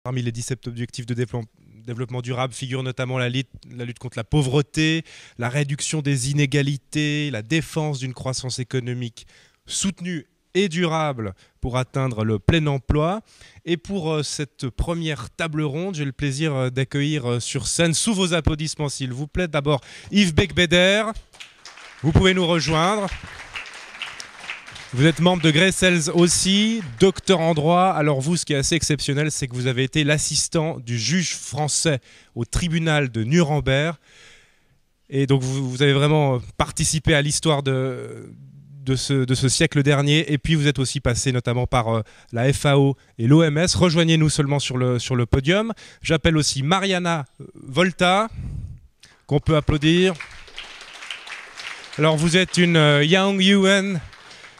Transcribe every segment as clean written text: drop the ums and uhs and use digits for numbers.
Parmi les 17 objectifs de développement durable figure notamment la lutte contre la pauvreté, la réduction des inégalités, la défense d'une croissance économique soutenue et durable pour atteindre le plein emploi. Et pour cette première table ronde, j'ai le plaisir d'accueillir sur scène, sous vos applaudissements s'il vous plaît, d'abord Yves Beigbeder. Vous pouvez nous rejoindre. Vous êtes membre de Greycells aussi, docteur en droit. Alors vous, ce qui est assez exceptionnel, c'est que vous avez été l'assistant du juge français au tribunal de Nuremberg. Et donc vous avez vraiment participé à l'histoire de ce siècle dernier. Et puis vous êtes aussi passé notamment par la FAO et l'OMS. Rejoignez-nous seulement sur le podium. J'appelle aussi Mariana Volta, qu'on peut applaudir. Alors vous êtes une Young UN.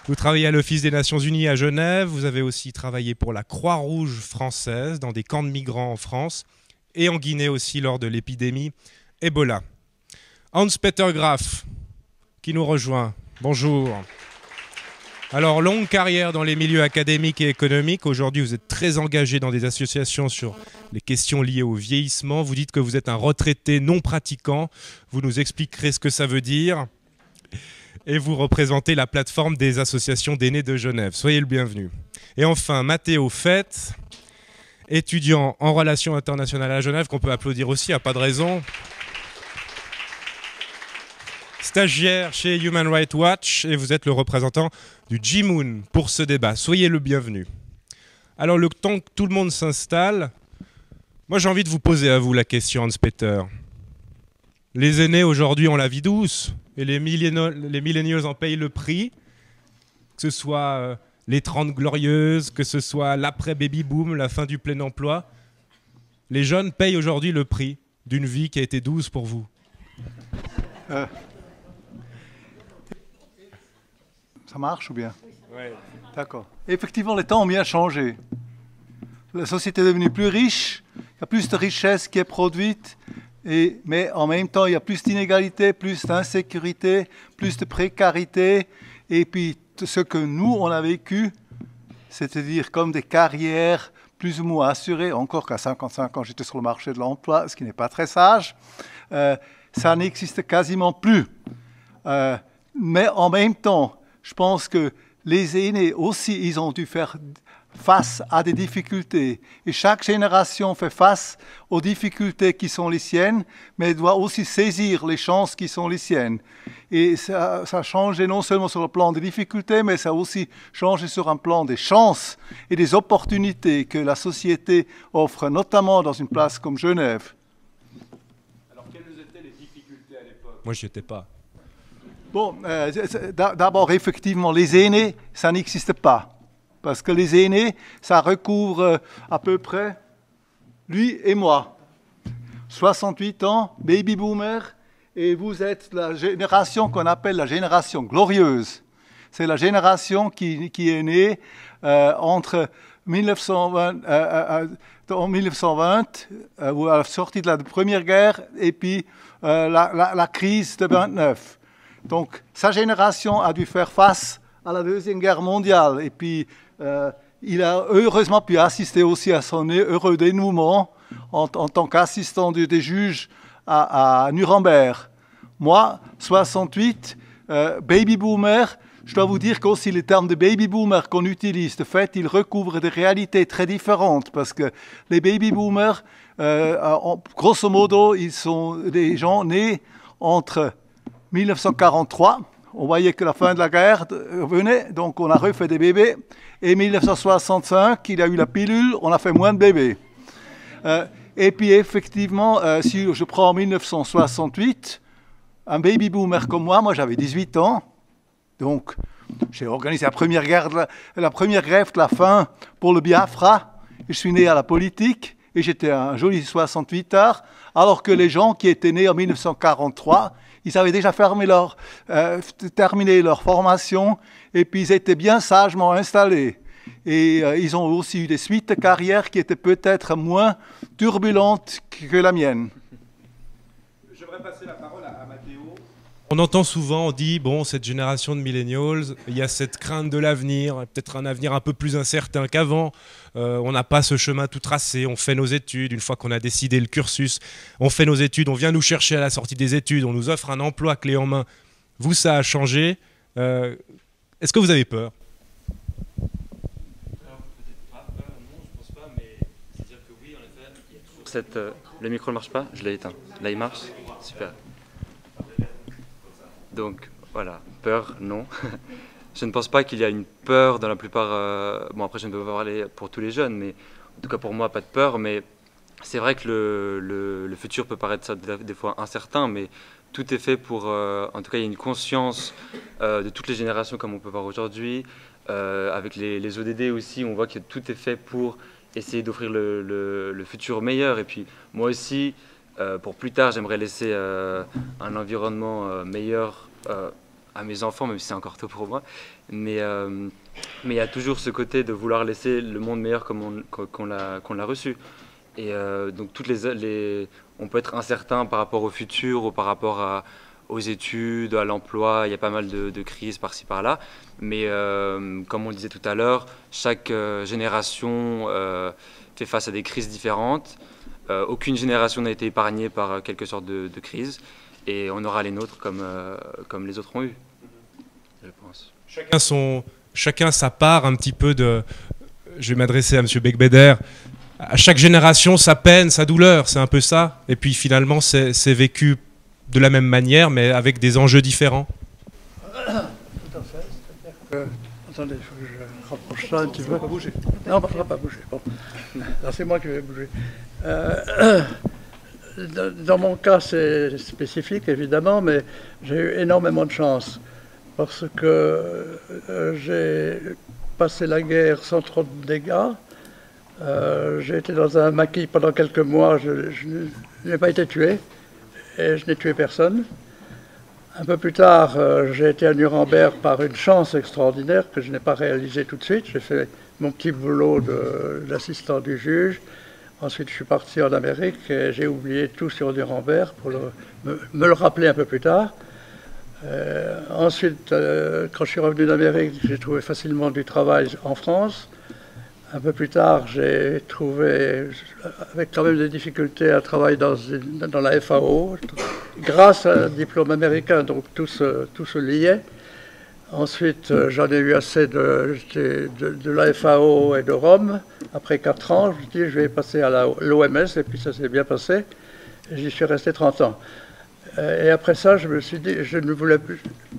Vous travaillez à l'Office des Nations Unies à Genève, vous avez aussi travaillé pour la Croix-Rouge française dans des camps de migrants en France et en Guinée aussi lors de l'épidémie Ebola. Hans-Peter Graf, qui nous rejoint. Bonjour. Alors, longue carrière dans les milieux académiques et économiques. Aujourd'hui, vous êtes très engagé dans des associations sur les questions liées au vieillissement. Vous dites que vous êtes un retraité non pratiquant. Vous nous expliquerez ce que ça veut dire. Et vous représentez la plateforme des associations d'aînés de Genève. Soyez le bienvenu. Et enfin, Matteo Fett, étudiant en relations internationales à Genève, qu'on peut applaudir aussi, il n'y a pas de raison. Stagiaire chez Human Rights Watch, et vous êtes le représentant du Ji-Moon pour ce débat. Soyez le bienvenu. Alors, le temps que tout le monde s'installe, moi j'ai envie de vous poser à vous la question, Hans-Peter. Les aînés aujourd'hui ont la vie douce, et les millennials en payent le prix, que ce soit les 30 glorieuses, que ce soit l'après-baby-boom, la fin du plein emploi. Les jeunes payent aujourd'hui le prix d'une vie qui a été douce pour vous. Ça marche ou bien? Ouais. D'accord. Effectivement, les temps ont bien changé. La société est devenue plus riche, il y a plus de richesse qui est produite, mais en même temps, il y a plus d'inégalités, plus d'insécurité, plus de précarité. Et puis, ce que nous, on a vécu, c'est-à-dire comme des carrières plus ou moins assurées, encore qu'à 55 ans, j'étais sur le marché de l'emploi, ce qui n'est pas très sage, ça n'existe quasiment plus. Mais en même temps, je pense que les aînés aussi, ils ont dû faire face à des difficultés. Et chaque génération fait face aux difficultés qui sont les siennes, mais elle doit aussi saisir les chances qui sont les siennes. Et ça a changé non seulement sur le plan des difficultés, mais ça a aussi changé sur un plan des chances et des opportunités que la société offre, notamment dans une place comme Genève. Alors, quelles étaient les difficultés à l'époque? Moi, je n'y étais pas. Bon, d'abord, effectivement, les aînés, ça n'existe pas. Parce que les aînés, ça recouvre à peu près lui et moi. 68 ans, baby boomer, et vous êtes la génération qu'on appelle la génération glorieuse. C'est la génération qui est née entre 1920, en 1920 ou à la sortie de la Première Guerre, et puis la crise de 29. Donc, sa génération a dû faire face à la Deuxième Guerre mondiale. Et puis, il a heureusement pu assister aussi à son heureux dénouement en tant qu'assistant des juges à Nuremberg. Moi, 68, baby boomer, je dois vous dire qu'aussi les termes de baby boomer qu'on utilise, de fait, ils recouvrent des réalités très différentes. Parce que les baby boomers, grosso modo, ils sont des gens nés entre 1943, on voyait que la fin de la guerre venait, donc on a refait des bébés. Et 1965, il y a eu la pilule, on a fait moins de bébés. Et puis effectivement, si je prends 1968, un baby boomer comme moi j'avais 18 ans, donc j'ai organisé la première grève de la faim pour le Biafra, et je suis né à la politique, et j'étais un joli 68 heures, alors que les gens qui étaient nés en 1943, ils avaient déjà terminé leur formation et puis ils étaient bien sagement installés. Et ils ont aussi eu des suites de carrière qui étaient peut-être moins turbulentes que la mienne. J'aimerais passer la parole à Matteo. On entend souvent, on dit, bon, cette génération de millennials, il y a cette crainte de l'avenir, peut-être un avenir un peu plus incertain qu'avant. On n'a pas ce chemin tout tracé, on fait nos études, une fois qu'on a décidé le cursus, on fait nos études, on vient nous chercher à la sortie des études, on nous offre un emploi clé en main. Vous, ça a changé. Est-ce que vous avez peur? Le micro ne marche pas, je l'ai éteint. Là, il marche. Super. Donc, voilà, peur, non. Je ne pense pas qu'il y a une peur dans la plupart... Bon, après, je ne peux pas parler pour tous les jeunes, mais en tout cas pour moi, pas de peur. Mais c'est vrai que le futur peut paraître des fois incertain, mais tout est fait pour... en tout cas, il y a une conscience de toutes les générations, comme on peut voir aujourd'hui. Avec les ODD aussi, on voit que tout est fait pour essayer d'offrir le futur meilleur. Et puis, moi aussi... pour plus tard, j'aimerais laisser un environnement meilleur à mes enfants, même si c'est encore tôt pour moi. Mais il y a toujours ce côté de vouloir laisser le monde meilleur comme qu'on l'a reçu. Et donc, on peut être incertain par rapport au futur ou par rapport aux études, à l'emploi. Il y a pas mal de crises par-ci, par-là. Mais comme on le disait tout à l'heure, chaque génération fait face à des crises différentes. Aucune génération n'a été épargnée par quelque sorte de crise et on aura les nôtres comme les autres ont eu, je pense. Chacun sa part un petit peu de... Je vais m'adresser à M. Beigbeder. À chaque génération, sa peine, sa douleur, c'est un peu ça. Et puis finalement, c'est vécu de la même manière, mais avec des enjeux différents. Tout à fait. C'est-à-dire que... Attendez, il faut que je rapproche ça un petit peu. Ça ne va pas bouger. Non, ça ne va pas bouger. Bon. C'est moi qui vais bouger. Dans mon cas, c'est spécifique, évidemment, mais j'ai eu énormément de chance parce que j'ai passé la guerre sans trop de dégâts. J'ai été dans un maquis pendant quelques mois, je n'ai pas été tué et je n'ai tué personne. Un peu plus tard, j'ai été à Nuremberg par une chance extraordinaire que je n'ai pas réalisée tout de suite. J'ai fait mon petit boulot d'assistant du juge. Ensuite, je suis parti en Amérique et j'ai oublié tout sur Nuremberg pour me le rappeler un peu plus tard. Ensuite, quand je suis revenu d'Amérique, j'ai trouvé facilement du travail en France. Un peu plus tard, j'ai trouvé, avec quand même des difficultés, un travail dans la FAO, grâce à un diplôme américain, donc tout se liait. Ensuite, j'en ai eu assez de la FAO et de Rome. Après 4 ans, je me dis je vais passer à l'OMS, et puis ça s'est bien passé. J'y suis resté 30 ans. Et après ça, je me suis dit, je ne voulais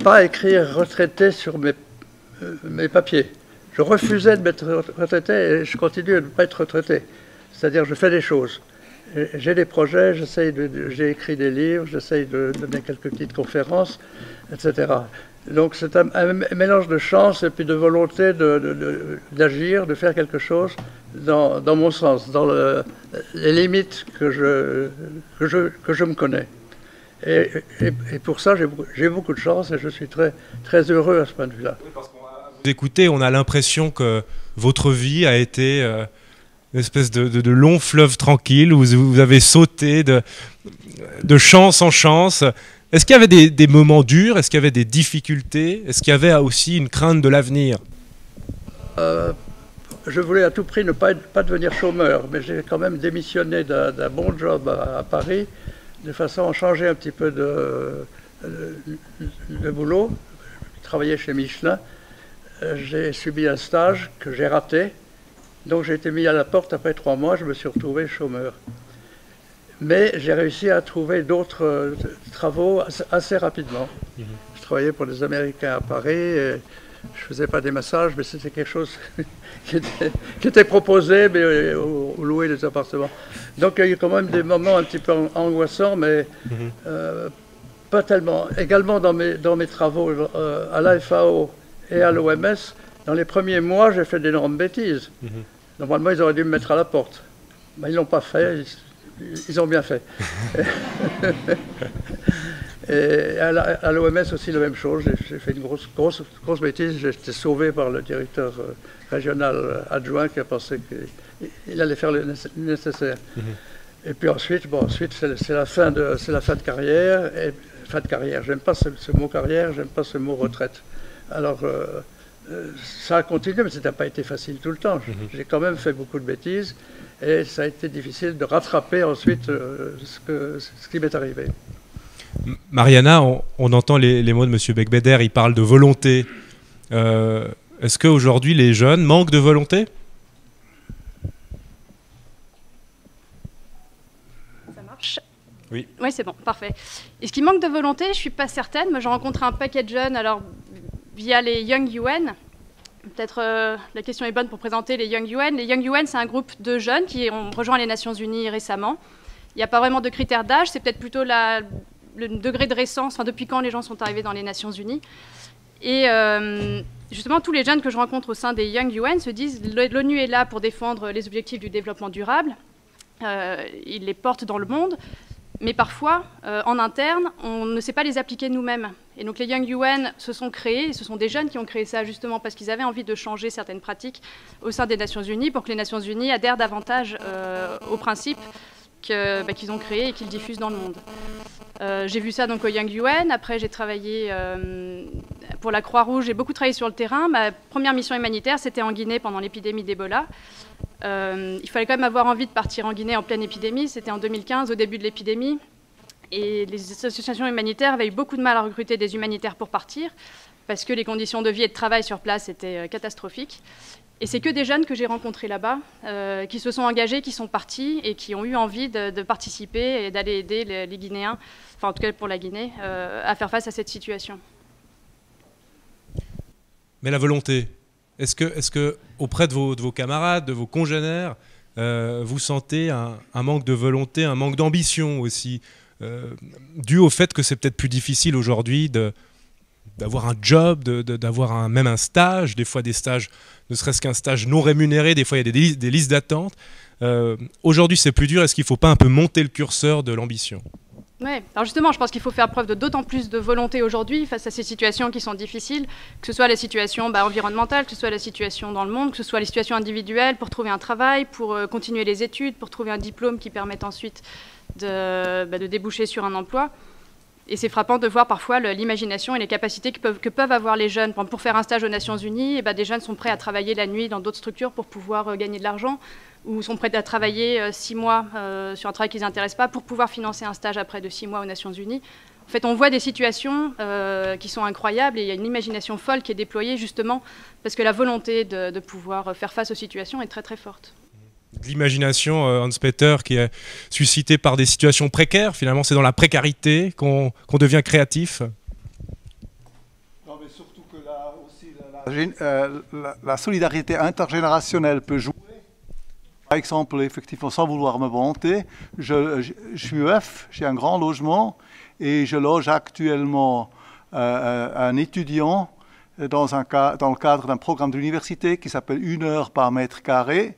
pas écrire retraité sur mes papiers. Je refusais de m'être retraité et je continue à ne pas être retraité. C'est-à-dire, je fais des choses. J'ai des projets, j'ai écrit des livres, j'essaye de donner quelques petites conférences, etc. Donc c'est un mélange de chance et puis de volonté d'agir, de faire quelque chose dans mon sens, dans les limites que je me connais. Et pour ça, j'ai beaucoup de chance et je suis très, très heureux à ce point de vue-là. Oui, parce qu'on vous écoutez, on a l'impression que votre vie a été une espèce de long fleuve tranquille où vous avez sauté de chance en chance. Est-ce qu'il y avait des moments durs? Est-ce qu'il y avait des difficultés? Est-ce qu'il y avait aussi une crainte de l'avenir? Je voulais à tout prix ne pas devenir chômeur, mais j'ai quand même démissionné d'un bon job à Paris, de façon à changer un petit peu de boulot. Je travaillais chez Michelin. J'ai subi un stage que j'ai raté, donc j'ai été mis à la porte après 3 mois, je me suis retrouvé chômeur. Mais j'ai réussi à trouver d'autres travaux assez rapidement. Je travaillais pour des Américains à Paris, et je ne faisais pas des massages, mais c'était quelque chose qui était proposé, mais au louer des appartements. Donc il y a eu quand même des moments un petit peu angoissants, mais pas tellement. Également dans mes travaux à la FAO et à l'OMS, dans les premiers mois, j'ai fait d'énormes bêtises. Normalement, ils auraient dû me mettre à la porte. Mais ils ne l'ont pas fait. Ils ont bien fait. Et à l'OMS aussi la même chose. J'ai fait une grosse bêtise. J'ai été sauvé par le directeur régional adjoint qui a pensé qu'il allait faire le nécessaire. Et puis ensuite, c'est la fin de carrière. Et fin de carrière. J'aime pas ce mot carrière, j'aime pas ce mot retraite. Alors, ça a continué, mais ça n'a pas été facile tout le temps. J'ai quand même fait beaucoup de bêtises et ça a été difficile de rattraper ensuite ce qui m'est arrivé. Mariana, on entend les mots de M. Beigbeder, il parle de volonté. Est-ce qu'aujourd'hui les jeunes manquent de volonté ? Ça marche ? Oui. Oui, c'est bon, parfait. Est-ce qu'il manque de volonté ? Je ne suis pas certaine. Moi, j'ai rencontré un paquet de jeunes, alors via les Young UN. Peut-être la question est bonne pour présenter les Young UN. Les Young UN, c'est un groupe de jeunes qui ont rejoint les Nations Unies récemment. Il n'y a pas vraiment de critères d'âge, c'est peut-être plutôt le degré de récence, enfin, depuis quand les gens sont arrivés dans les Nations Unies. Et justement, tous les jeunes que je rencontre au sein des Young UN se disent l'ONU est là pour défendre les objectifs du développement durable. Ils les portent dans le monde. Mais parfois, en interne, on ne sait pas les appliquer nous-mêmes. Et donc les Young UN se sont créés, et ce sont des jeunes qui ont créé ça justement parce qu'ils avaient envie de changer certaines pratiques au sein des Nations Unies pour que les Nations Unies adhèrent davantage aux principes qu'ils ont créés et qu'ils diffusent dans le monde. J'ai vu ça donc au Young UN. Après, j'ai travaillé pour la Croix-Rouge. J'ai beaucoup travaillé sur le terrain. Ma première mission humanitaire, c'était en Guinée pendant l'épidémie d'Ebola. Il fallait quand même avoir envie de partir en Guinée en pleine épidémie. C'était en 2015, au début de l'épidémie. Et les associations humanitaires avaient eu beaucoup de mal à recruter des humanitaires pour partir parce que les conditions de vie et de travail sur place étaient catastrophiques. Et c'est que des jeunes que j'ai rencontrés là-bas, qui se sont engagés, qui sont partis et qui ont eu envie de participer et d'aller aider les Guinéens, enfin en tout cas pour la Guinée, à faire face à cette situation. Mais la volonté, est-ce que auprès de vos camarades, de vos congénères, vous sentez un manque de volonté, un manque d'ambition aussi, dû au fait que c'est peut-être plus difficile aujourd'hui d'avoir un job, d'avoir même un stage, des fois des stages, ne serait-ce qu'un stage non rémunéré, des fois il y a des listes d'attente. Aujourd'hui c'est plus dur, est-ce qu'il ne faut pas un peu monter le curseur de l'ambition ? Oui, alors justement, je pense qu'il faut faire preuve d'autant plus de volonté aujourd'hui face à ces situations qui sont difficiles, que ce soit la situation environnementale, que ce soit la situation dans le monde, que ce soit les situations individuelles pour trouver un travail, pour continuer les études, pour trouver un diplôme qui permette ensuite de déboucher sur un emploi. Et c'est frappant de voir parfois l'imagination et les capacités que peuvent avoir les jeunes. Pour faire un stage aux Nations Unies, des jeunes sont prêts à travailler la nuit dans d'autres structures pour pouvoir gagner de l'argent, ou sont prêts à travailler 6 mois sur un travail qui ne les intéresse pas pour pouvoir financer un stage après de 6 mois aux Nations Unies. En fait, on voit des situations qui sont incroyables et il y a une imagination folle qui est déployée justement parce que la volonté de pouvoir faire face aux situations est très très forte. L'imagination, Hans-Peter, qui est suscitée par des situations précaires. Finalement, c'est dans la précarité qu'on devient créatif. Non, mais surtout que là aussi, la solidarité intergénérationnelle peut jouer. Par exemple, effectivement, sans vouloir me vanter, je suis veuf, j'ai un grand logement et je loge actuellement un étudiant dans le cadre d'un programme d'université qui s'appelle 1 heure par mètre carré.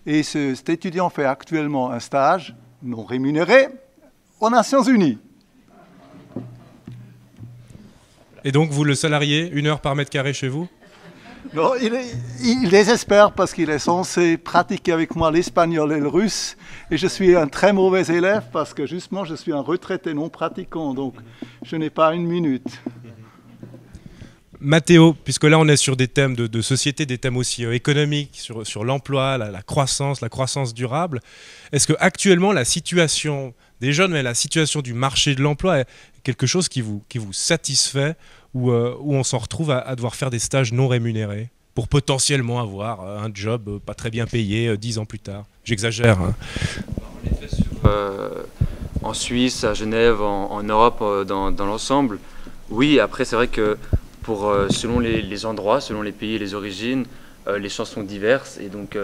Et cet étudiant fait actuellement un stage non rémunéré aux Nations Unies. Et donc, vous le salariez 1 heure par mètre carré chez vous ? Non, il désespère parce qu'il est censé pratiquer avec moi l'espagnol et le russe. Et je suis un très mauvais élève parce que justement, je suis un retraité non pratiquant. Donc, je n'ai pas 1 minute. Mathéo, puisque là on est sur des thèmes de société, des thèmes aussi économiques, sur l'emploi, la croissance durable, est-ce que actuellement la situation des jeunes, mais la situation du marché de l'emploi est quelque chose qui vous satisfait ou on s'en retrouve à devoir faire des stages non rémunérés pour potentiellement avoir un job pas très bien payé 10 ans plus tard? J'exagère. Hein. En effet, en Suisse, à Genève, en Europe, dans l'ensemble, oui, après c'est vrai que selon les endroits, selon les pays et les origines, les chances sont diverses. Et donc,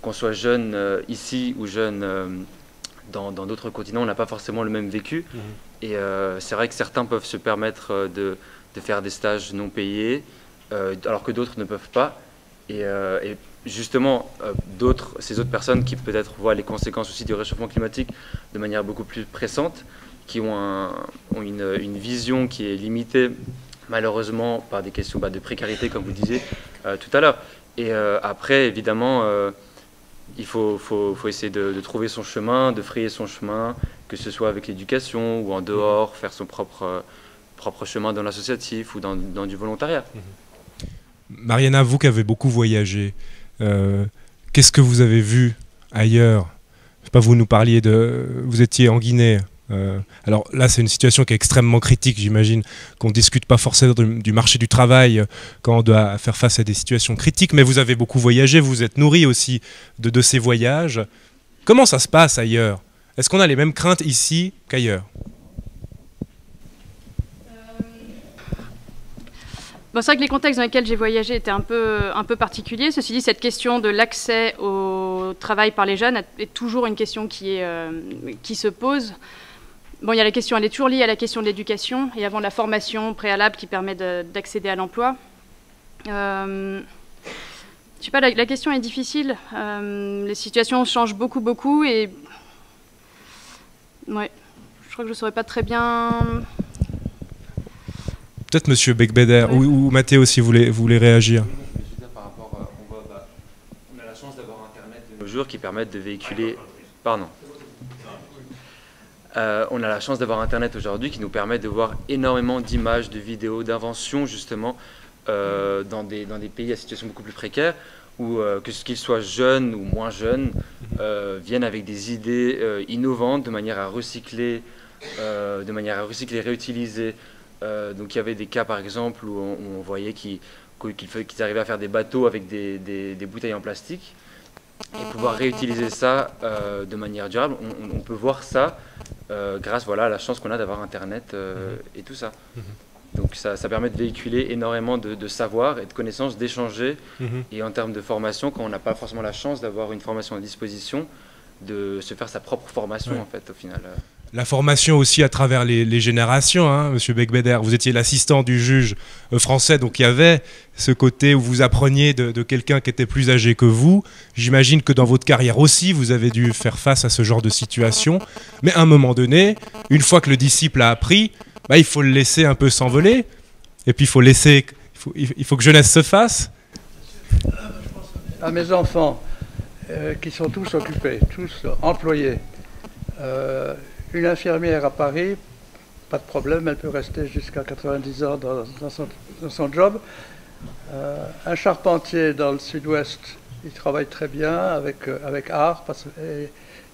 qu'on soit jeune ici ou jeune dans d'autres continents, on n'a pas forcément le même vécu. Et c'est vrai que certains peuvent se permettre de faire des stages non payés, alors que d'autres ne peuvent pas. Et justement, ces autres personnes qui peut-être voient les conséquences aussi du réchauffement climatique de manière beaucoup plus pressante, qui ont une vision qui est limitée, malheureusement par des questions de précarité, comme vous disiez tout à l'heure. Et après, évidemment, il faut essayer de trouver son chemin, de frayer son chemin que ce soit avec l'éducation ou en dehors, faire son propre chemin dans l'associatif ou dans du volontariat. Mariana, vous qui avez beaucoup voyagé, qu'est-ce que vous avez vu ailleurs? Je sais pas, vous nous parliez vous étiez en Guinée. Alors là, c'est une situation qui est extrêmement critique, j'imagine qu'on ne discute pas forcément du marché du travail quand on doit faire face à des situations critiques, mais vous avez beaucoup voyagé, vous êtes nourri aussi de ces voyages. Comment ça se passe ailleurs? Est-ce qu'on a les mêmes craintes ici qu'ailleurs? Bon, c'est vrai que les contextes dans lesquels j'ai voyagé étaient un peu particuliers. Ceci dit, cette question de l'accès au travail par les jeunes est toujours une question qui se pose. Bon, il y a la question, elle est toujours liée à la question de l'éducation et avant la formation préalable qui permet d'accéder à l'emploi. Je sais pas, la question est difficile. Les situations changent beaucoup et ouais, je crois que je ne saurais pas très bien. Peut-être Monsieur Beigbeder ou Mathéo, si vous voulez réagir. On a la chance d'avoir Internet de nos jours qui permettent de véhiculer. Pardon. On a la chance d'avoir Internet aujourd'hui qui nous permet de voir énormément d'images, de vidéos, d'inventions justement dans des pays à situation beaucoup plus précaire où que ce qu'ils soient jeunes ou moins jeunes viennent avec des idées innovantes de manière à recycler, réutiliser. Donc il y avait des cas par exemple où on voyait qu'ils arrivaient à faire des bateaux avec des bouteilles en plastique et pouvoir réutiliser ça de manière durable. On peut voir ça grâce à la chance qu'on a d'avoir Internet et tout ça. Donc ça permet de véhiculer énormément de savoir et de connaissances, d'échanger. Et en termes de formation, quand on n'a pas forcément la chance d'avoir une formation à disposition, de se faire sa propre formation en fait au final. La formation aussi à travers les générations, hein, Monsieur Beigbeder. Vous étiez l'assistant du juge français, donc il y avait ce côté où vous appreniez de quelqu'un qui était plus âgé que vous. J'imagine que dans votre carrière aussi, vous avez dû faire face à ce genre de situation. Mais à un moment donné, une fois que le disciple a appris, il faut le laisser un peu s'envoler. Et puis il faut que jeunesse se fasse. À mes enfants, qui sont tous occupés, tous employés, une infirmière à Paris, pas de problème, elle peut rester jusqu'à 90 ans dans son job. Un charpentier dans le sud-ouest, il travaille très bien avec art,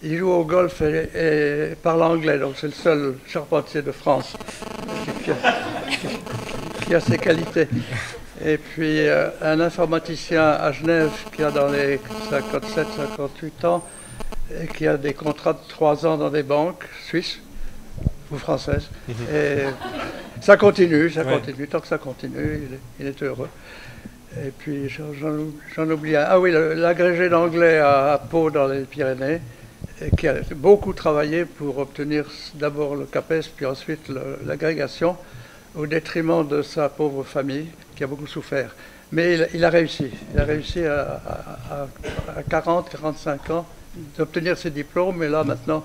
il joue au golf et parle anglais, donc c'est le seul charpentier de France qui a ses qualités. Et puis un informaticien à Genève qui a dans les 57-58 ans, et qui a des contrats de 3 ans dans des banques suisses ou françaises. Et ça continue, tant que ça continue, il est heureux. Et puis j'en oublie un. Ah oui, l'agrégé d'anglais à Pau dans les Pyrénées, qui a beaucoup travaillé pour obtenir d'abord le CAPES, puis ensuite l'agrégation, au détriment de sa pauvre famille, qui a beaucoup souffert. Mais il a réussi. Il a réussi à 40-45 ans d'obtenir ses diplômes, et là maintenant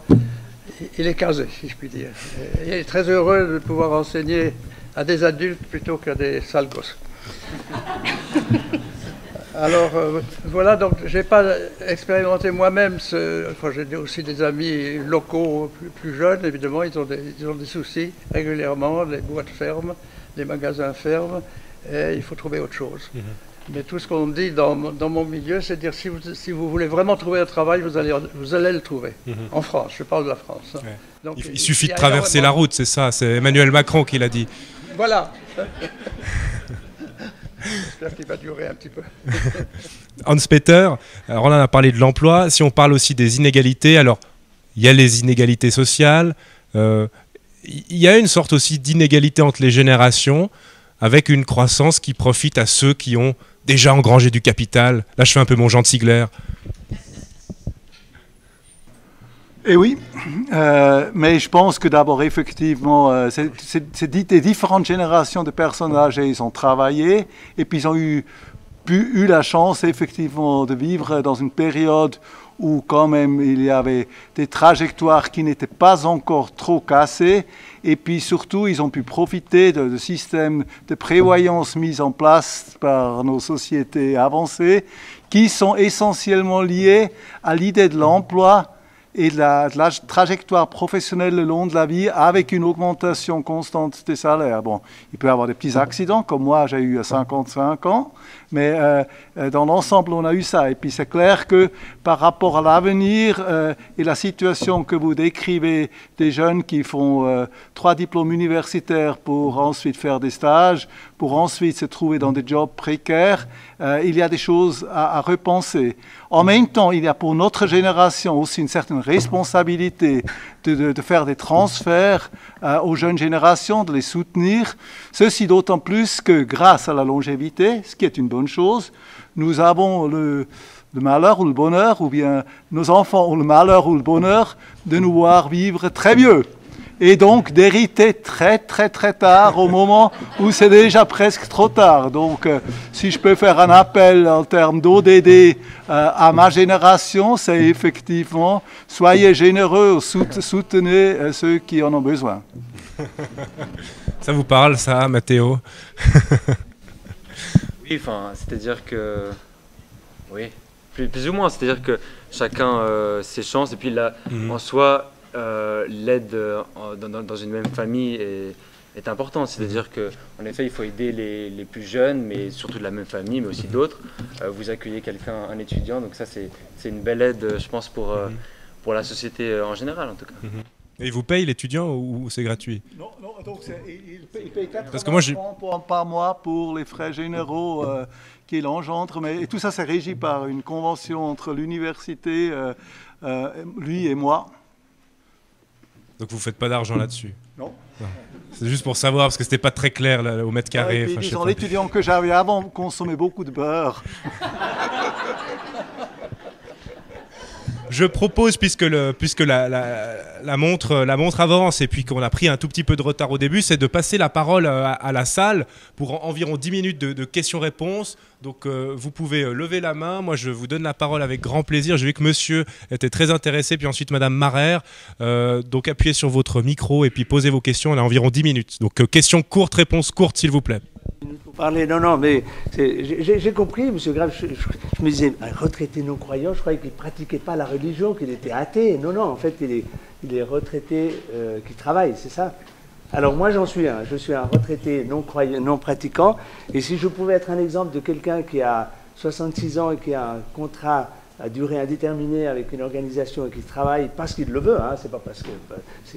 il est casé, si je puis dire. Et il est très heureux de pouvoir enseigner à des adultes plutôt qu'à des sales gosses. Alors voilà, donc j'ai pas expérimenté moi-même, j'ai aussi des amis locaux plus jeunes, évidemment, ils ont des soucis régulièrement, les boîtes ferment, les magasins ferment, et il faut trouver autre chose. Mais tout ce qu'on dit dans mon milieu, c'est de dire si vous voulez vraiment trouver un travail, vous allez le trouver. En France, je parle de la France. Hein. Donc, il suffit de traverser la route, c'est ça, c'est Emmanuel Macron qui l'a dit. Voilà. J'espère qu'il va durer un petit peu. Hans-Peter, alors on a parlé de l'emploi, si on parle aussi des inégalités, alors il y a les inégalités sociales, il y a une sorte aussi d'inégalité entre les générations, avec une croissance qui profite à ceux qui ont déjà engrangé du capital. Là, je fais un peu mon Jean de Sigler. Et oui, mais je pense que d'abord, effectivement, des différentes générations de personnes âgées, ils ont travaillé et puis ils ont eu la chance, effectivement, de vivre dans une période où quand même il y avait des trajectoires qui n'étaient pas encore trop cassées. Et puis surtout, ils ont pu profiter de systèmes de prévoyance mis en place par nos sociétés avancées qui sont essentiellement liés à l'idée de l'emploi et de la trajectoire professionnelle le long de la vie avec une augmentation constante des salaires. Bon, il peut y avoir des petits accidents, comme moi j'ai eu à 55 ans, mais dans l'ensemble on a eu ça. Et puis c'est clair que par rapport à l'avenir et la situation que vous décrivez des jeunes qui font 3 diplômes universitaires pour ensuite faire des stages, pour ensuite se trouver dans des jobs précaires, il y a des choses à repenser. En même temps, il y a pour notre génération aussi une certaine responsabilité de faire des transferts aux jeunes générations, de les soutenir. Ceci d'autant plus que grâce à la longévité, ce qui est une bonne chose, nous avons le malheur ou le bonheur, ou bien nos enfants ont le malheur ou le bonheur de nous voir vivre très vieux. Et donc d'hériter très tard au moment où c'est déjà presque trop tard. Donc si je peux faire un appel en termes d'ODD à ma génération, c'est effectivement soyez généreux, soutenez ceux qui en ont besoin. Ça vous parle ça, Matteo? Oui, enfin, c'est-à-dire que... Oui, plus ou moins, c'est-à-dire que chacun ses chances, et puis là, en soi... l'aide dans une même famille est importante. C'est-à-dire qu'en effet, il faut aider les plus jeunes, mais surtout de la même famille, mais aussi d'autres. Vous accueillez quelqu'un, un étudiant, donc ça, c'est une belle aide, je pense, pour la société en général, en tout cas. Et il vous paye l'étudiant ou c'est gratuit? Non, donc il paye 80 Parce que moi, francs par mois pour les frais généraux qu'il engendre, mais tout ça, c'est régi par une convention entre l'université, lui et moi. Donc vous ne faites pas d'argent là-dessus? Non. C'est juste pour savoir, parce que c'était pas très clair là, au mètre carré. Puis, disons, l'étudiant que j'avais avant consommait beaucoup de beurre. Je propose, puisque la montre avance et puis qu'on a pris un tout petit peu de retard au début, c'est de passer la parole à la salle pour environ 10 minutes de questions-réponses. Donc vous pouvez lever la main, moi je vous donne la parole avec grand plaisir. J'ai vu que monsieur était très intéressé, puis ensuite madame Marère. Donc appuyez sur votre micro et puis posez vos questions, on a environ 10 minutes. Donc questions courtes, réponses courtes s'il vous plaît. Parler, non, mais j'ai compris, M. Grave, je me disais, un retraité non-croyant, je croyais qu'il ne pratiquait pas la religion, qu'il était athée. Non, en fait, il est retraité qui travaille, c'est ça. Alors moi, j'en suis un. Je suis un retraité non pratiquant. Et si je pouvais être un exemple de quelqu'un qui a 66 ans et qui a un contrat à durée indéterminée avec une organisation et qui travaille parce qu'il le veut, c'est pas parce que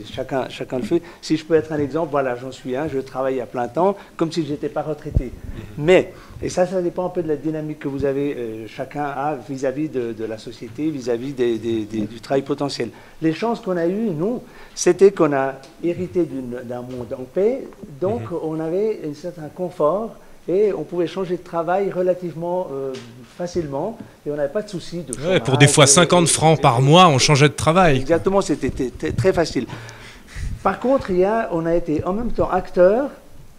chacun le fait. Si je peux être un exemple, voilà, j'en suis un, je travaille à plein temps, comme si je n'étais pas retraité. Mais, et ça dépend un peu de la dynamique que vous avez, chacun a vis-à-vis de la société, vis-à-vis du travail potentiel. Les chances qu'on a eues, nous, c'était qu'on a hérité d'un monde en paix, donc on avait un certain confort, et on pouvait changer de travail relativement facilement et on n'avait pas de soucis de chômage. Pour des fois 50 francs par mois, on changeait de travail. Exactement, c'était très facile. Par contre, on a été en même temps acteur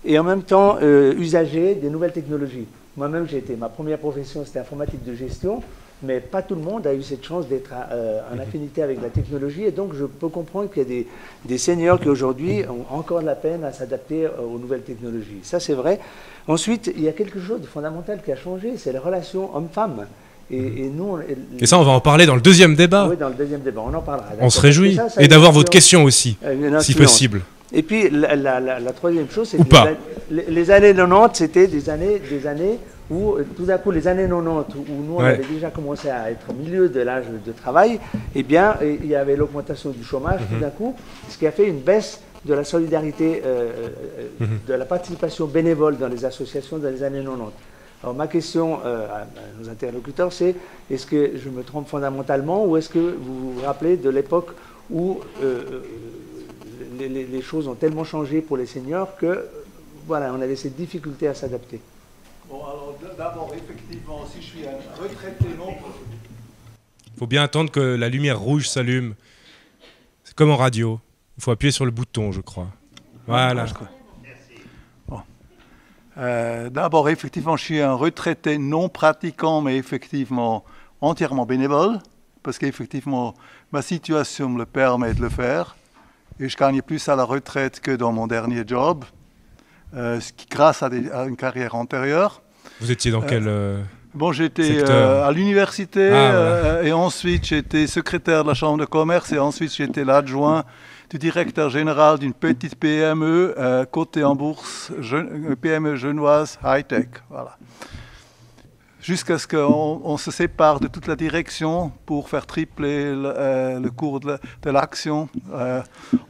et en même temps usager des nouvelles technologies. Moi-même, ma première profession, c'était informatique de gestion, mais pas tout le monde a eu cette chance d'être en affinité avec la technologie et donc je peux comprendre qu'il y a des seniors qui aujourd'hui ont encore de la peine à s'adapter aux nouvelles technologies. Ça, c'est vrai. Ensuite, il y a quelque chose de fondamental qui a changé, c'est les relations hommes-femmes. Et ça, on va en parler dans le deuxième débat. Oui, dans le deuxième débat, on en parlera. On se réjouit. Et d'avoir votre question aussi, si possible. Et puis, la troisième chose, c'est que les années 90, c'était des années où, tout d'un coup, les années 90, où nous, on avait déjà commencé à être au milieu de l'âge de travail, eh bien, il y avait l'augmentation du chômage, tout d'un coup, ce qui a fait une baisse de la solidarité, de la participation bénévole dans les associations dans les années 90. Alors ma question à nos interlocuteurs, c'est est-ce que je me trompe fondamentalement ou est-ce que vous vous rappelez de l'époque où les choses ont tellement changé pour les seniors que voilà, on avait cette difficulté à s'adapter. Bon, alors d'abord, effectivement, si je suis un retraité non... Il faut bien attendre que la lumière rouge s'allume. C'est comme en radio. Il faut appuyer sur le bouton, je crois. Voilà. Bon. D'abord, effectivement, je suis un retraité non pratiquant, mais effectivement entièrement bénévole, parce qu'effectivement, ma situation me le permet de le faire. Et je gagne plus à la retraite que dans mon dernier job, grâce à une carrière antérieure. Vous étiez dans quel... Bon, j'étais secteur. à l'université Voilà. et ensuite j'étais secrétaire de la Chambre de commerce et ensuite j'étais l'adjoint du directeur général d'une petite PME cotée en bourse, PME genevoise high-tech. Voilà. Jusqu'à ce qu'on se sépare de toute la direction pour faire tripler le cours de l'action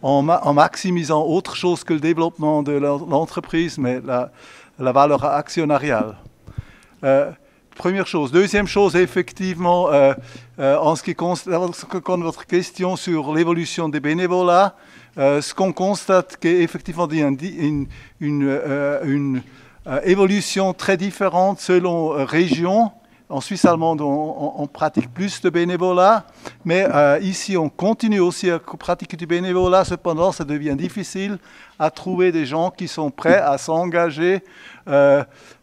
en maximisant autre chose que le développement de l'entreprise, mais la valeur actionnariale. Première chose. Deuxième chose, effectivement, en ce qui concerne votre question sur l'évolution des bénévolats, ce qu'on constate qu'effectivement il y a une évolution très différente selon région. En Suisse allemande, on pratique plus de bénévolat, mais ici, on continue aussi à pratiquer du bénévolat. Cependant, ça devient difficile à trouver des gens qui sont prêts à s'engager,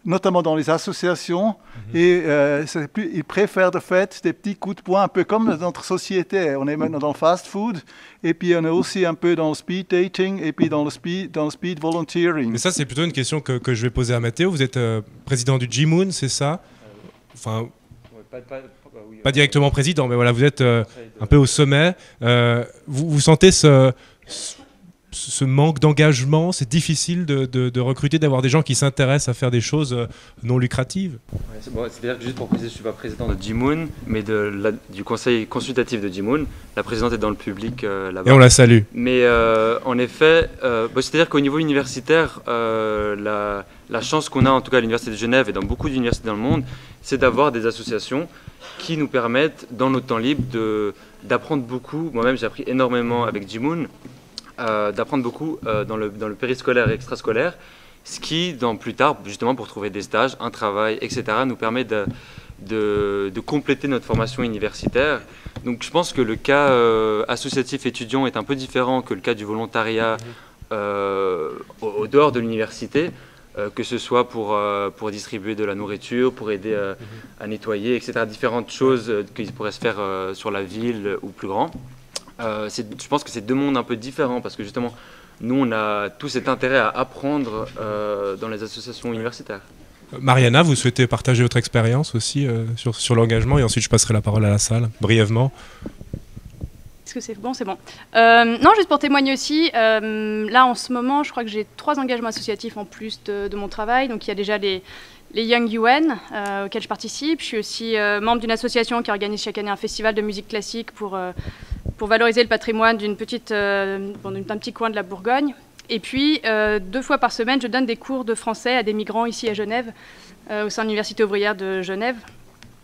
notamment dans les associations. Et ils préfèrent de fait des petits coups de poing, un peu comme dans notre société. On est maintenant dans le fast-food, et puis on est aussi un peu dans le speed dating, et puis dans le speed volunteering. Mais ça, c'est plutôt une question que je vais poser à Mathéo. Vous êtes président du G-Moon, c'est ça? Enfin, pas directement président, mais voilà, vous êtes un peu au sommet. Vous sentez ce manque d'engagement? C'est difficile de recruter, d'avoir des gens qui s'intéressent à faire des choses non lucratives? Ouais, c'est-à-dire que juste pour préciser, je ne suis pas président de G-Moon, mais du conseil consultatif de G-Moon. La présidente est dans le public là-bas. Et on la salue. Mais en effet, c'est-à-dire qu'au niveau universitaire, la chance qu'on a, en tout cas à l'Université de Genève et dans beaucoup d'universités dans le monde, c'est d'avoir des associations qui nous permettent, dans notre temps libre, d'apprendre beaucoup. Moi-même, j'ai appris énormément avec G-Moon, d'apprendre beaucoup dans le périscolaire et extrascolaire, ce qui, plus tard, justement pour trouver des stages, un travail, etc., nous permet de compléter notre formation universitaire. Donc je pense que le cas associatif étudiant est un peu différent que le cas du volontariat au dehors de l'université, que ce soit pour distribuer de la nourriture, pour aider à nettoyer, etc. Différentes choses qui pourraient se faire sur la ville ou plus grand. Je pense que c'est deux mondes un peu différents parce que justement, nous, on a tout cet intérêt à apprendre dans les associations universitaires. Mariana, vous souhaitez partager votre expérience aussi sur l'engagement, et ensuite je passerai la parole à la salle, brièvement. Est-ce que c'est bon? C'est bon. Non, juste pour témoigner aussi, là en ce moment, je crois que j'ai 3 engagements associatifs en plus de mon travail. Donc il y a déjà les Young UN auxquels je participe. Je suis aussi membre d'une association qui organise chaque année un festival de musique classique pour valoriser le patrimoine d'un petit coin de la Bourgogne. Et puis, 2 fois par semaine, je donne des cours de français à des migrants ici à Genève, au sein de l'Université ouvrière de Genève.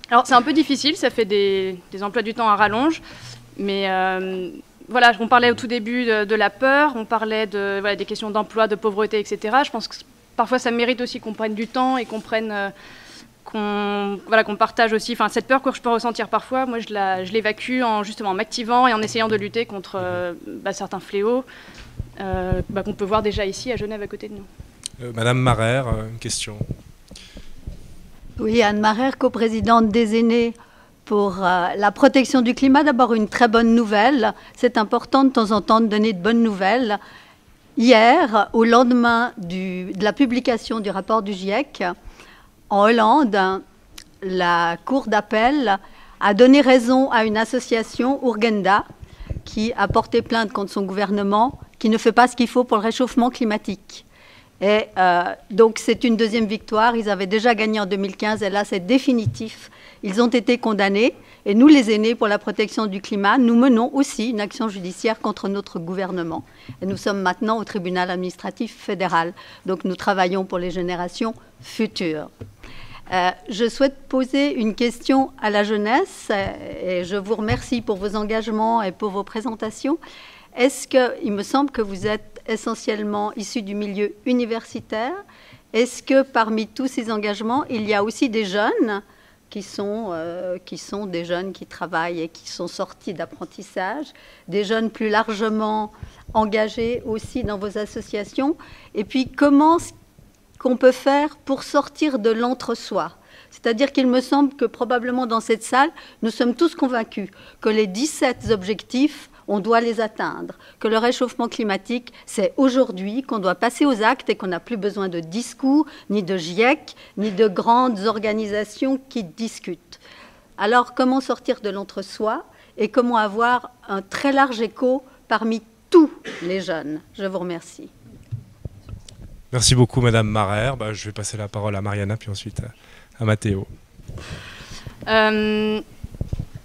Alors c'est un peu difficile, ça fait des emplois du temps à rallonge. Mais voilà, on parlait au tout début de la peur, on parlait des questions d'emploi, de pauvreté, etc. Je pense que parfois ça mérite aussi qu'on prenne du temps et qu'on partage aussi. Enfin, cette peur que je peux ressentir parfois, moi je l'évacue en m'activant et en essayant de lutter contre certains fléaux qu'on peut voir déjà ici à Genève à côté de nous. Madame Marère, une question. Oui, Anne Marère, coprésidente des aînés pour la protection du climat. D'abord, une très bonne nouvelle. C'est important de temps en temps de donner de bonnes nouvelles. Hier, au lendemain de la publication du rapport du GIEC, en Hollande, la Cour d'appel a donné raison à une association, Urgenda, qui a porté plainte contre son gouvernement, qui ne fait pas ce qu'il faut pour le réchauffement climatique. Et donc, c'est une deuxième victoire. Ils avaient déjà gagné en 2015, et là, c'est définitif. Ils ont été condamnés. Et nous, les aînés pour la protection du climat, nous menons aussi une action judiciaire contre notre gouvernement. Et nous sommes maintenant au tribunal administratif fédéral. Donc, nous travaillons pour les générations futures. Je souhaite poser une question à la jeunesse, et je vous remercie pour vos engagements et pour vos présentations. Il me semble que vous êtes essentiellement issus du milieu universitaire. Est-ce que parmi tous ces engagements, il y a aussi des jeunes qui sont des jeunes qui travaillent et qui sont sortis d'apprentissage, des jeunes plus largement engagés aussi dans vos associations? Et puis, comment qu'on peut faire pour sortir de l'entre-soi? C'est-à-dire qu'il me semble que probablement dans cette salle, nous sommes tous convaincus que les 17 objectifs on doit les atteindre, que le réchauffement climatique, c'est aujourd'hui qu'on doit passer aux actes et qu'on n'a plus besoin de discours, ni de GIEC, ni de grandes organisations qui discutent. Alors, comment sortir de l'entre-soi et comment avoir un très large écho parmi tous les jeunes? Je vous remercie. Merci beaucoup, Madame Marer. Je vais passer la parole à Mariana, puis ensuite à Matteo.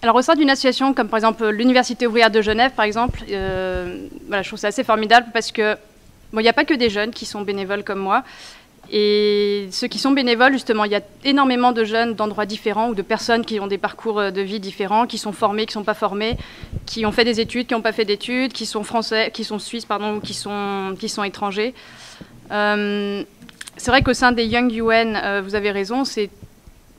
Alors au sein d'une association comme par exemple l'Université ouvrière de Genève, par exemple, voilà, je trouve ça assez formidable parce que bon, il n'y a pas que des jeunes qui sont bénévoles comme moi. Et ceux qui sont bénévoles, justement, il y a énormément de jeunes d'endroits différents ou de personnes qui ont des parcours de vie différents, qui sont formés, qui ne sont pas formés, qui ont fait des études, qui n'ont pas fait d'études, qui sont français, qui sont suisses, pardon, ou qui sont étrangers. C'est vrai qu'au sein des Young UN, vous avez raison, c'est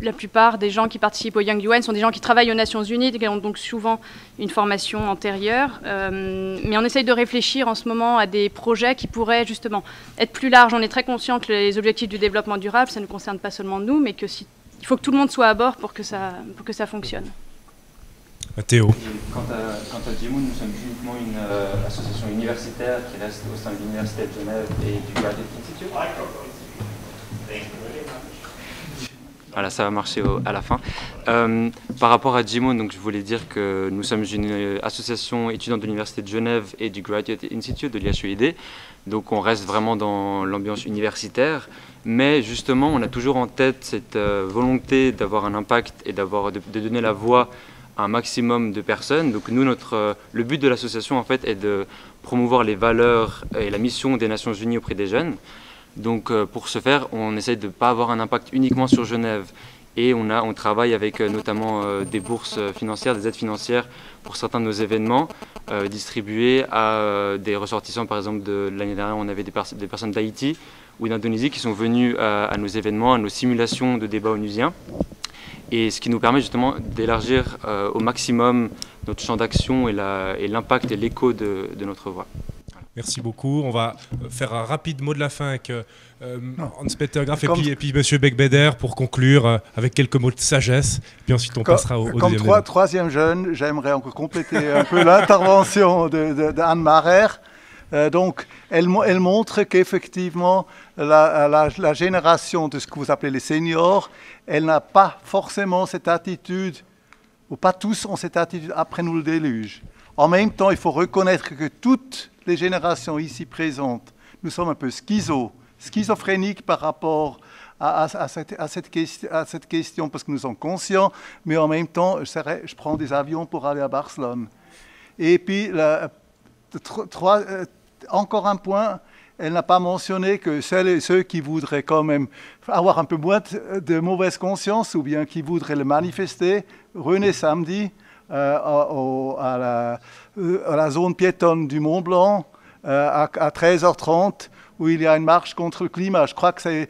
la plupart des gens qui participent au Young UN sont des gens qui travaillent aux Nations Unies, qui ont donc souvent une formation antérieure. Mais on essaye de réfléchir en ce moment à des projets qui pourraient justement être plus larges. On est très conscient que les objectifs du développement durable, ça ne concerne pas seulement nous, mais il faut que tout le monde soit à bord pour que ça fonctionne. Théo. Quant à Jimoun, nous sommes uniquement une association universitaire qui reste au sein de l'Université de Genève et du Graduate Institute. Voilà, ça va marcher à la fin. Par rapport à Jimoun, donc je voulais dire que nous sommes une association étudiante de l'Université de Genève et du Graduate Institute, de l'IHEID. Donc on reste vraiment dans l'ambiance universitaire, mais justement on a toujours en tête cette volonté d'avoir un impact et de donner la voix à un maximum de personnes. Donc nous, le but de l'association en fait est de promouvoir les valeurs et la mission des Nations Unies auprès des jeunes. Donc pour ce faire, on essaye de ne pas avoir un impact uniquement sur Genève et on travaille avec notamment des bourses financières, des aides financières pour certains de nos événements distribués à des ressortissants. Par exemple, de l'année dernière, on avait des personnes d'Haïti ou d'Indonésie qui sont venues à nos événements, à nos simulations de débats onusiens. Et ce qui nous permet justement d'élargir au maximum notre champ d'action et l'impact et l'écho de notre voix. Merci beaucoup. On va faire un rapide mot de la fin avec Hans-Peter Graf et puis Monsieur Beigbeder pour conclure avec quelques mots de sagesse. Puis ensuite, on passera au deuxième. Comme troisième jeune, j'aimerais encore compléter un peu l'intervention d'Anne Marer. Donc, elle montre qu'effectivement, la génération de ce que vous appelez les seniors, elle n'a pas forcément cette attitude, ou pas tous ont cette attitude après nous le déluge. En même temps, il faut reconnaître que toutes les générations ici présentes, nous sommes un peu schizophréniques par rapport à cette question, parce que nous sommes conscients, mais en même temps, je prends des avions pour aller à Barcelone. Et puis, encore un point, elle n'a pas mentionné que celles et ceux qui voudraient quand même avoir un peu moins de mauvaise conscience ou bien qui voudraient le manifester, venez samedi à la zone piétonne du Mont Blanc à 13h30 où il y a une marche contre le climat. Je crois que c'est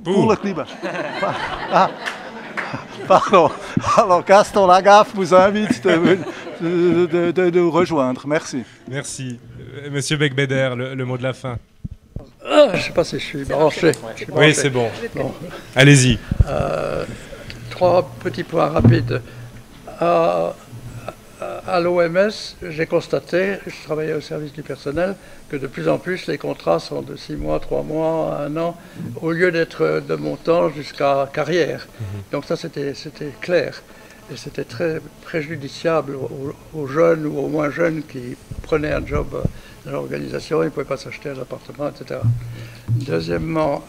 pour le climat. Pardon. Alors Gaston Lagaffe vous invite de nous rejoindre. Merci. Merci. Monsieur Beigbeder, le mot de la fin. Je ne sais pas si je suis branché. Oui, c'est bon. Allez-y. 3 petits points rapides. À l'OMS, j'ai constaté, je travaillais au service du personnel, que de plus en plus les contrats sont de 6 mois, 3 mois, 1 an, au lieu d'être de montant jusqu'à carrière. Donc ça, c'était clair. Et c'était très préjudiciable aux jeunes ou aux moins jeunes qui prenaient un job dans l'organisation, ils ne pouvaient pas s'acheter un appartement, etc. Deuxièmement,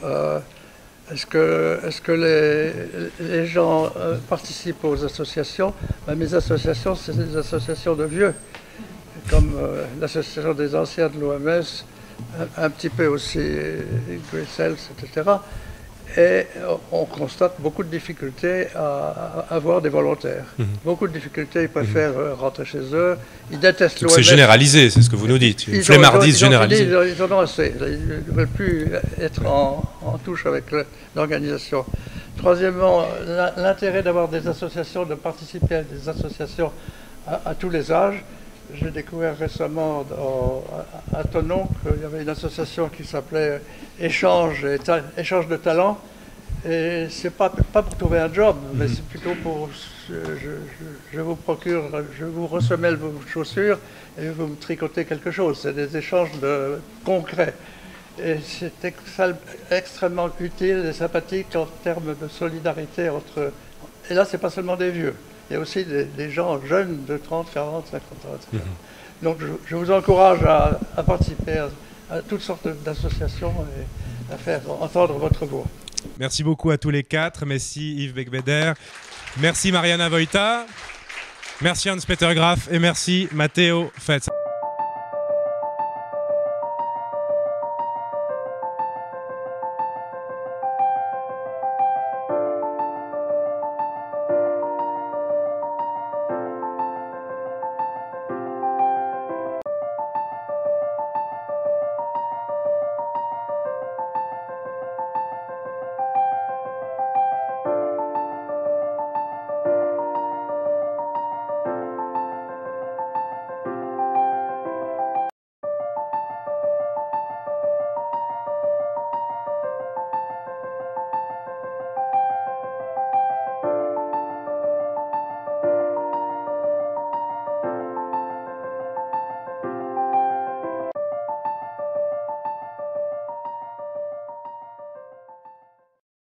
est-ce que les gens participent aux associations? Mes associations, c'est des associations de vieux, comme l'association des anciens de l'OMS, un petit peu aussi Greenpeace, etc. Et on constate beaucoup de difficultés à avoir des volontaires. Beaucoup de difficultés, ils préfèrent rentrer chez eux, ils détestent l'OMS. C'est généralisé, c'est ce que vous nous dites. Une flemmardise généralisée. Ils en ont assez, ils ne veulent plus être en touche avec l'organisation. Troisièmement, l'intérêt d'avoir des associations, de participer à des associations à tous les âges. J'ai découvert récemment à Thonon qu'il y avait une association qui s'appelait Échange de talents. Et c'est pas pour trouver un job, mais c'est plutôt pour... Je vous procure, je vous ressemelle vos chaussures et vous me tricotez quelque chose. C'est des échanges concrets. Et c'est extrêmement utile et sympathique en termes de solidarité entre... Et là, c'est pas seulement des vieux. Il y a aussi des gens jeunes de 30, 40, 50 ans, etc. Donc je vous encourage à participer à toutes sortes d'associations et à faire entendre votre voix. Merci beaucoup à tous les quatre. Merci Yves Beigbeder. Merci Mariana Vojta. Merci Hans-Peter Graf. Et merci Matteo Fetz.